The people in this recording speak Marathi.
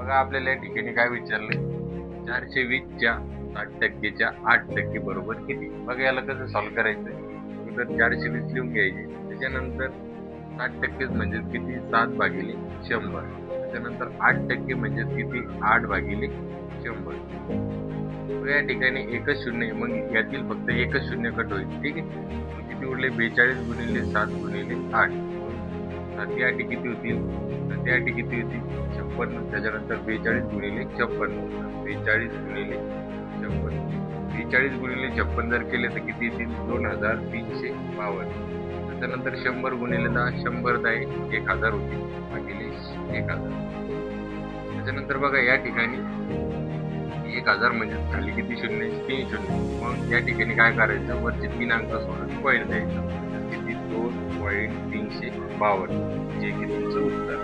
बघा आपल्याला या ठिकाणी काय विचारले, 420च्या 60%च्या 8% बरोबर किती. बघा याला कसं सॉल्व्ह करायचं, तर 420 लिहून घ्यायचे. त्याच्यानंतर 60% म्हणजे किती, 7/100. त्याच्यानंतर 8% म्हणजे किती, 8/100. तर या ठिकाणी एकच शून्य, मग यातील फक्त एकच शून्य कट होईल. ठीक आहे, मग किती उरले, 42 गुणिले 7 गुणिले 8. 7 किती होतील, 7 किती होती, 56. त्याच्यानंतर 42 गुणिले 56, 42 गुणिले 56, 42 गुणिले 56 जर केले तर किती येतील, 2352. त्याच्यानंतर 100 गुणिले 10, 100 10 1000 होतील भागिले 1000. त्याच्यानंतर बघा या ठिकाणी 1000 म्हणजे खाली किती शून्य, 3 शून्य. मग या ठिकाणी काय करायचं, वरचे 3 अंक सोडून पॉईंट द्यायचं. किती, 2.352 जे की तुमचं उत्तर.